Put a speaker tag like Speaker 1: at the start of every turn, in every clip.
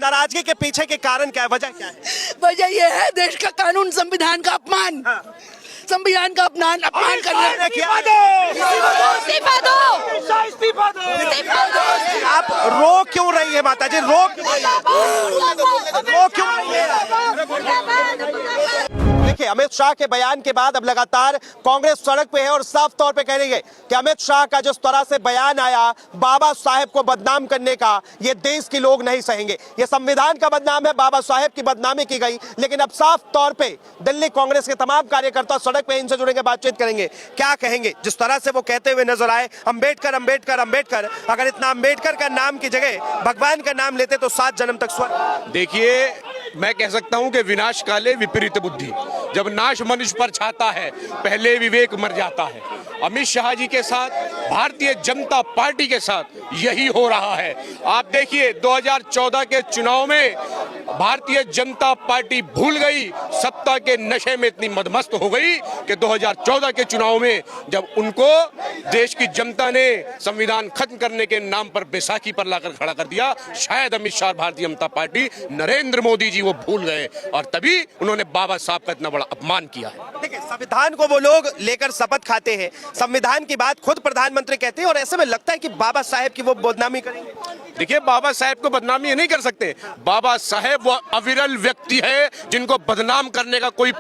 Speaker 1: नाराजगी के पीछे के कारण क्या है, वजह क्या है?
Speaker 2: वजह यह है देश का कानून, संविधान का अपमान, संविधान का अपमान करने।
Speaker 3: इस्तीफा दो।
Speaker 1: आप रो क्यों रही है माता जी, रो क्यों रही है? देखिए, अमित शाह के बयान के बाद अब लगातार कांग्रेस सड़क पे है और साफ तौर पे कह रही है कि अमित शाह का जिस तरह से बयान आया बाबा साहेब को बदनाम करने का, ये देश के लोग नहीं सहेंगे। ये संविधान का बदनाम है, बाबा साहेब की बदनामी की गई। लेकिन अब साफ तौर पे दिल्ली कांग्रेस के तमाम कार्यकर्ता सड़क पे इनसे जुड़ेंगे, बातचीत करेंगे, क्या कहेंगे। जिस तरह से वो कहते हुए नजर आए, अम्बेडकर अम्बेडकर अम्बेडकर, अगर इतना अम्बेडकर का नाम की जगह भगवान का नाम लेते तो 7 जन्म तक स्वर्ग।
Speaker 4: देखिए, मैं कह सकता हूं कि विनाश काले विपरीत बुद्धि, जब नाश मनुष्य पर छाता है पहले विवेक मर जाता है। अमित शाह जी के साथ, भारतीय जनता पार्टी के साथ यही हो रहा है। आप देखिए 2014 के चुनाव में भारतीय जनता पार्टी भूल गई, सत्ता के नशे में इतनी मदमस्त हो गई कि 2014 के चुनाव में जब उनको देश की जनता ने संविधान खत्म करने के नाम पर बैसाखी पर लाकर खड़ा कर दिया, शायद अमित शाह भारतीय जनता पार्टी नरेंद्र मोदी जी वो भूल गए और तभी उन्होंने बाबा साहब का इतना बड़ा अपमान किया है।
Speaker 1: देखिए, संविधान को वो लोग लेकर शपथ खाते हैं, संविधान की बात खुद प्रधानमंत्री कहते हैं और ऐसे में लगता है कि बाबा साहेब की वो बदनामी करेंगे।
Speaker 4: देखिए, बाबा साहेब को बदनामी ये नहीं कर सकते। बाबा साहेब वो अविरल व्यक्ति है जिनको बदनाम करने का कोई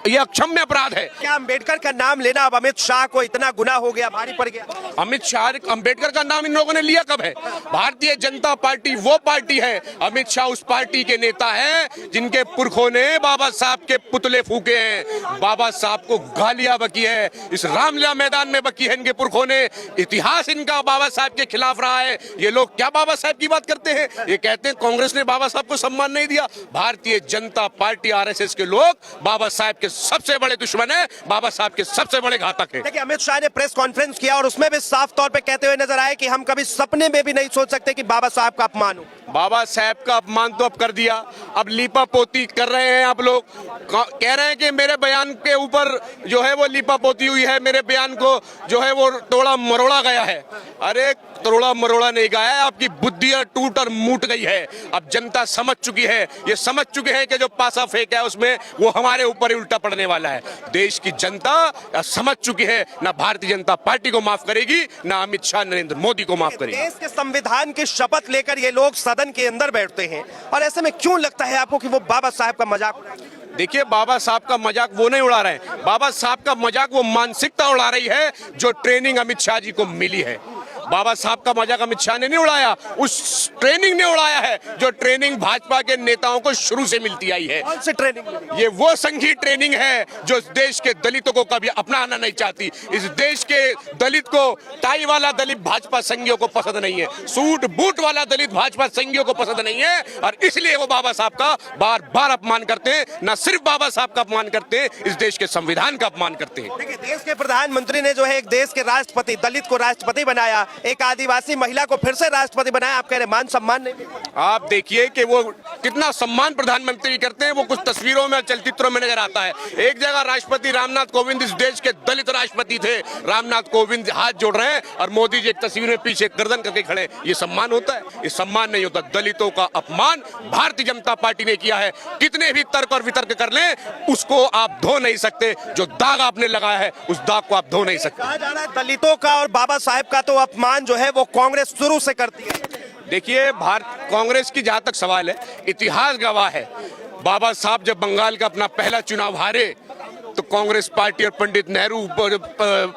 Speaker 4: ये अक्षम्य अपराध है।
Speaker 1: क्या अम्बेडकर का नाम लेना अब अमित शाह को इतना गुनाह हो गया, भारी पड़ गया?
Speaker 4: अमित शाह, अम्बेडकर का नाम इन लोगों ने लिया कब है? भारतीय जनता पार्टी वो पार्टी है, अमित शाह उस पार्टी के नेता हैं जिनके पुरखों ने बाबा साहब के पुतले फूके हैं, बाबा साहब को गालियां बकी है, इस रामलीला मैदान में बकी है इनके पुरखों ने। इतिहास इनका बाबा साहब के खिलाफ रहा है। ये लोग क्या बाबा साहब की बात करते हैं? ये कहते हैं कांग्रेस ने बाबा साहब को सम्मान नहीं दिया। भारतीय जनता पार्टी, आरएसएस के लोग बाबा साहब के सबसे बड़े दुश्मन है, बाबा साहब के सबसे बड़े घातक है।
Speaker 1: देखिए, अमित शाह ने प्रेस कॉन्फ्रेंस किया और उसमें भी साफ तौर पे कहते हुए नजर आए कि हम कभी सपने में भी नहीं सोच सकते कि बाबा साहब का अपमान हो।
Speaker 4: बाबा साहब का अपमान तो अब कर दिया, अब लीपा पोती कर रहे हैं। आप लोग कह रहे हैं कि मेरे बयान के ऊपर जो है वो लीपा पोती हुई है, मेरे बयान को जो है वो तोड़ा मरोड़ा गया है। अरे तोड़ा मरोड़ा नहीं गया है, आपकी बुद्धि टूट और मूट गई है। अब जनता समझ चुकी है, ये समझ चुके हैं कि जो पासा फेंका है उसमें वो हमारे ऊपर ही उल्टा पड़ने वाला है। देश की जनता समझ चुकी है, ना भारतीय जनता पार्टी को माफ करेगी, ना अमित शाह नरेंद्र मोदी को माफ करेगी।
Speaker 1: देश के संविधान की शपथ लेकर ये लोग सदन के अंदर बैठते हैं और ऐसे में क्यों लगता है आपको कि वो बाबा साहब का मजाक उड़ा रहे हैं?
Speaker 4: देखिए, बाबा साहब का मजाक वो नहीं उड़ा रहे हैं, बाबा साहब का मजाक वो मानसिकता उड़ा रही है जो ट्रेनिंग अमित शाह जी को मिली है। बाबा साहब का मजाक अमित शाह ने नहीं उड़ाया, उस ट्रेनिंग ने उड़ाया है जो ट्रेनिंग भाजपा के नेताओं को शुरू से मिलती आई है।
Speaker 1: कौन सी ट्रेनिंग?
Speaker 4: ये वो संघी ट्रेनिंग है जो इस देश के दलितों को कभी अपनाना नहीं चाहती। इस देश के दलित को, टाई वाला दलित भाजपा संघियों को पसंद नहीं है, सूट बूट वाला दलित भाजपा संघियों को पसंद नहीं है और इसलिए वो बाबा साहब का बार बार अपमान करते हैं। न सिर्फ बाबा साहब का अपमान करते हैं, इस देश के संविधान का अपमान करते हैं।
Speaker 1: देखिए, देश के प्रधानमंत्री ने जो है एक देश के राष्ट्रपति, दलित को राष्ट्रपति बनाया, एक आदिवासी महिला को फिर से राष्ट्रपति बनाया। आप कह रहे मान सम्मान नहीं?
Speaker 4: आप देखिए कि वो कितना सम्मान प्रधानमंत्री करते हैं, वो कुछ तस्वीरों में, चलचित्रों में नजर आता है। एक जगह राष्ट्रपति रामनाथ कोविंद, इस देश के दलित राष्ट्रपति थे, रामनाथ कोविंद हाथ जोड़ रहे हैं और मोदी जी एक तस्वीर में पीछे गर्दन करके खड़े। ये सम्मान होता है? ये सम्मान नहीं होता। दलितों का अपमान भारतीय जनता पार्टी ने किया है। कितने भी तर्क और वितर्क कर लें, उसको आप धो नहीं सकते। जो दाग आपने लगाया है उस दाग को आप धो नहीं सकते।
Speaker 1: कहा जा रहा है दलितों का और बाबा साहेब का तो अपमान जो है वो कांग्रेस शुरू से करती है।
Speaker 4: देखिए, कांग्रेस की जहां तक सवाल है, इतिहास गवाह है, बाबा साहब जब बंगाल का अपना पहला चुनाव हारे तो कांग्रेस पार्टी और पंडित नेहरू,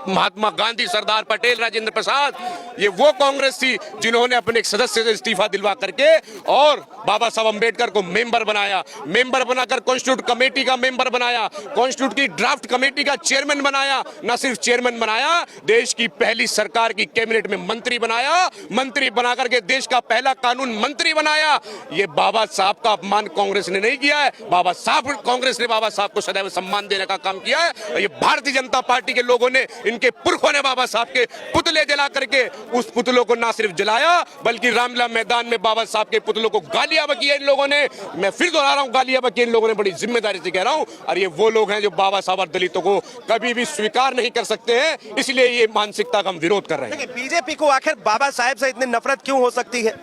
Speaker 4: महात्मा गांधी, सरदार पटेल, राजेंद्र प्रसाद, ये वो कांग्रेस थी जिन्होंने अपने एक सदस्य से इस्तीफा दिलवा करके और बाबा साहब अम्बेडकर को मेंबर बनाया, मेंबर बनाकर कॉन्स्टिट्यूट कमेटी का मेंबर बनाया, कॉन्स्टिट्यूट की ड्राफ्ट कमेटी का चेयरमैन बनाया। न सिर्फ चेयरमैन बनाया, देश की पहली सरकार की कैबिनेट में मंत्री बनाया, मंत्री बना करके देश का पहला कानून मंत्री बनाया। ये बाबा साहब का अपमान कांग्रेस ने नहीं किया है। कांग्रेस ने बाबा साहब को सदैव सम्मान देने का काम किया है। ये भारतीय जनता पार्टी के लोगों ने, इनके पुरखों ने बाबा साहब के पुतले जला करके उस पुतलों को ना सिर्फ जलाया बल्कि रामलीला मैदान में बाबा साहब के पुतलों को गालियां बकी है इन लोगों ने। मैं फिर दोहरा रहा हूं, गालियां बकी इन लोगों ने, बड़ी जिम्मेदारी से कह रहा हूं। और ये वो लोग हैं जो बाबा साहब और दलितों को कभी भी स्वीकार नहीं कर सकते हैं, इसलिए ये मानसिकता का हम विरोध कर रहे हैं।
Speaker 1: बीजेपी को आखिर बाबा साहेब से इतनी नफरत क्यों हो सकती है?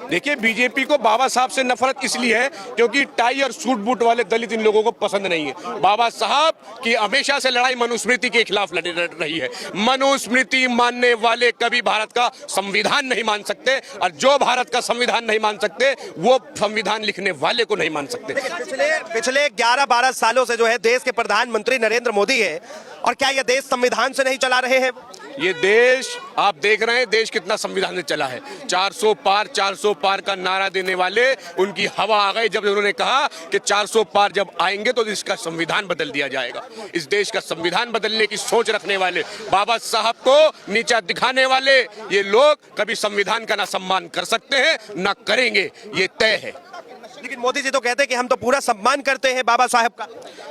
Speaker 4: देखिए, बीजेपी को बाबा साहब से नफरत इसलिए है क्योंकि टाई और सूट बूट वाले दलित इन लोगों को पसंद नहीं है। बाबा साहब की हमेशा से लड़ाई मनुस्मृति के खिलाफ लड़ रही है। मनुस्मृति मानने वाले कभी भारत का संविधान नहीं मान सकते, और जो भारत का संविधान नहीं मान सकते वो संविधान लिखने वाले को नहीं मान सकते।
Speaker 1: पिछले 11-12 सालों से जो है देश के प्रधानमंत्री नरेंद्र मोदी है, और क्या ये देश संविधान से नहीं चला रहे हैं?
Speaker 4: ये देश आप देख रहे हैं, देश कितना संविधान से चला है। 400 पार का नारा देने वाले उनकी हवा आ गई जब उन्होंने कहा कि 400 पार जब आएंगे तो इसका संविधान बदल दिया जाएगा। इस देश का संविधान बदलने की सोच रखने वाले, बाबा साहब को नीचा दिखाने वाले ये लोग कभी संविधान का ना सम्मान कर सकते हैं ना करेंगे, ये तय है।
Speaker 1: लेकिन मोदी जी तो कहते हैं कि हम तो पूरा सम्मान करते हैं बाबा साहब का।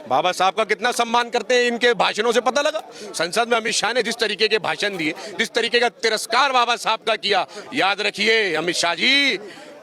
Speaker 4: बाबा साहब का कितना सम्मान करते हैं इनके भाषणों से पता लगा। संसद में अमित शाह ने जिस तरीके के भाषण दिए, जिस तरीके का तिरस्कार बाबा साहब का किया, याद रखिए अमित शाह जी,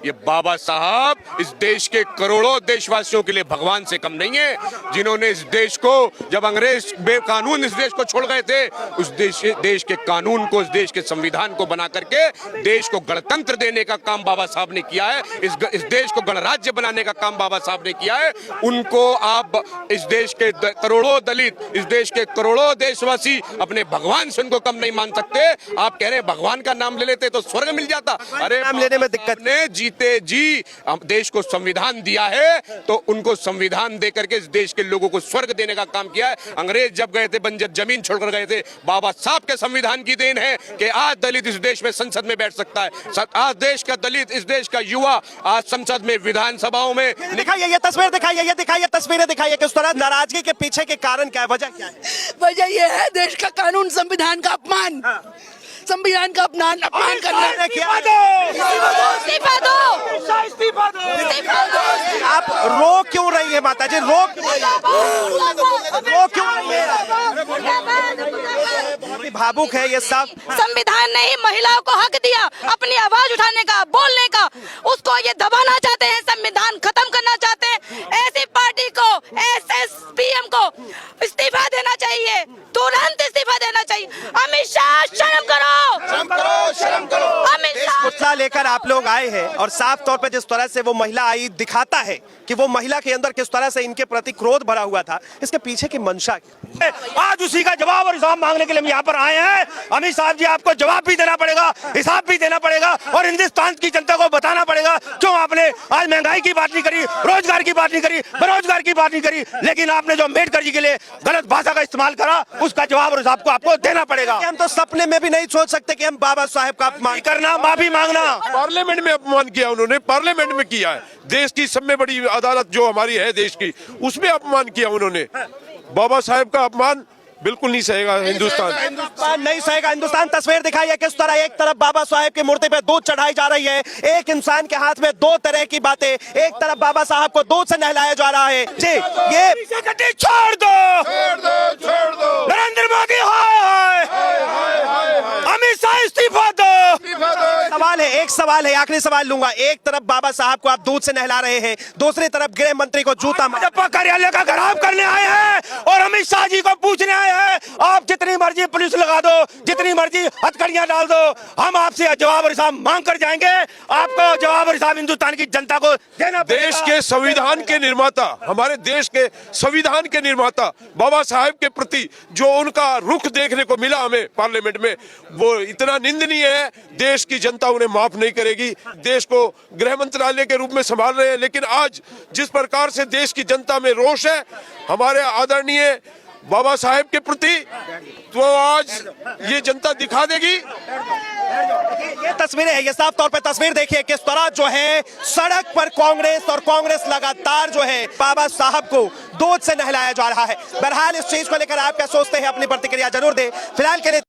Speaker 4: ये बाबा साहब इस देश के करोड़ों देशवासियों के लिए भगवान से कम नहीं है। जिन्होंने इस देश को, जब अंग्रेज बेकानून इस देश को छोड़ गए थे, उस देश के कानून को, इस देश के संविधान को बना करके देश को गणतंत्र देने का काम बाबा साहब ने किया है। इस देश को गणराज्य बनाने का काम बाबा साहब ने किया है। उनको आप, इस देश के करोड़ों दलित, इस देश के करोड़ों देशवासी अपने भगवान से उनको कम नहीं मान सकते। आप कह रहे हैं भगवान का नाम ले लेते तो स्वर्ग मिल जाता। अरे
Speaker 1: नाम लेने में दिक्कत
Speaker 4: ने जीते जी देश को संविधान दिया है तो उनको संविधान देकर के इस देश के लोगों को स्वर्ग देने का काम किया है। अंग्रेज जब गए थे, बंजर जमीन छोड़कर गए थे, बाबा साहब के संविधान की देन है कि आज दलित इस देश में संसद में बैठ सकता है। आज देश का दलित, इस देश का युवा आज संसद में, विधानसभाओं में।
Speaker 1: दिखाइए ये तस्वीर, दिखाइए ये, दिखाइए तस्वीरें, दिखाइए किस तरह नाराजगी के पीछे के कारण क्या है, वजह क्या है?
Speaker 2: वजह यह है देश का कानून, संविधान का अपमान, संविधान का अपमान करना।
Speaker 3: इस्तीफा दो, इस्तीफा दो।
Speaker 1: आप रो क्यों रही है माता जी? रो क्यों रही है? बहुत ही भावुक है ये सब।
Speaker 5: संविधान ने ही महिलाओं को हक दिया अपनी आवाज उठाने का, बोलने का। उसको ये दबाना चाहते हैं, संविधान खत्म करना चाहते हैं। ऐसी पार्टी को, एसएसपीएम को इस्तीफा देना चाहिए, तुरंत इस्तीफा देना चाहिए। अमित शाह शर्म करो,
Speaker 1: शर्म करो।
Speaker 5: अमित शाह।
Speaker 1: मुद्दा लेकर आप लोग आए हैं, और साफ तौर पे जिस तरह से वो महिला आई दिखाता है कि वो महिला के अंदर किस तरह से इनके प्रति क्रोध भरा हुआ था। इसके पीछे की मंशा क्या?
Speaker 3: आज उसी का जवाब और हिसाब मांगने के लिए हम यहाँ पर आए हैं। अमित साहब जी, आपको जवाब भी देना पड़ेगा, हिसाब भी देना पड़ेगा, और हिंदुस्तान की जनता को बताना पड़ेगा क्यों आपने आज महंगाई की बात नहीं करी, रोजगार की बात नहीं करी, बेरोजगार की बात नहीं करी, लेकिन आपने जो अम्बेडकर जी के लिए गलत भाषा का इस्तेमाल करा, उसका जवाब और हिसाब को आपको देना पड़ेगा।
Speaker 1: हम तो सपने में भी नहीं सोच सकते कि हम बाबा साहब का अपमान
Speaker 3: करना, माफी मांगना।
Speaker 6: पार्लियामेंट में अपमान किया उन्होंने, पार्लियामेंट में किया है। देश की सबसे बड़ी अदालत जो हमारी है देश की, उसमें अपमान किया उन्होंने। बाबा साहब का अपमान बिल्कुल नहीं सहेगा हिंदुस्तान।
Speaker 1: हिंदुस्तान नहीं सहेगा। हिंदुस्तान तस्वीर दिखाइए किस तरह एक तरफ बाबा साहब की मूर्ति पे दूध चढ़ाई जा रही है, एक इंसान के हाथ में दो तरह की बातें। एक तरफ बाबा साहब को दूध से नहलाया जा रहा है। जी, ये
Speaker 3: छोड़ दो, नरेंद्र मोदी हाय, अमित शाह इस्तीफा दो।
Speaker 1: सवाल है, एक सवाल है, आखिरी सवाल लूंगा। एक तरफ बाबा साहब को आप दूध से नहला रहे हैं, दूसरी तरफ गृह मंत्री को जूता
Speaker 3: भाजपा कार्यालय का घेराव करने आए हैं और अमित शाह जी को पूछने आए हैं, आप जितनी मर्जी पुलिस लगा दो, जितनी मर्जी हथकड़ियां डाल दो, हम आपसे जवाब और हिसाब मांग कर जाएंगे। आपको जवाब और हिसाब हिंदुस्तान की जनता को देना पड़ेगा।
Speaker 6: देश के संविधान के निर्माता, हमारे देश के संविधान के निर्माता बाबा साहब के प्रति जो उनका रुख देखने को मिला हमें पार्लियामेंट में, वो इतना निंदनीय है। देश की जनता उन्हें माफ नहीं करेगी। देश को गृह मंत्रालय के रूप में संभाल रहे हैं, लेकिन आज जिस प्रकार से देश की जनता में रोष है हमारे आदरणीय बाबा साहेब के प्रति, तो आज ये जनता दिखा देगी।
Speaker 1: ये तस्वीरें है, ये साफ तौर पे तस्वीर देखिए किस तरह जो है सड़क पर कांग्रेस और कांग्रेस लगातार जो है बाबा साहब को दूध से नहलाया जा रहा है। बहरहाल इस चीज को लेकर आप क्या सोचते हैं, अपनी प्रतिक्रिया जरूर दें। फिलहाल के लिए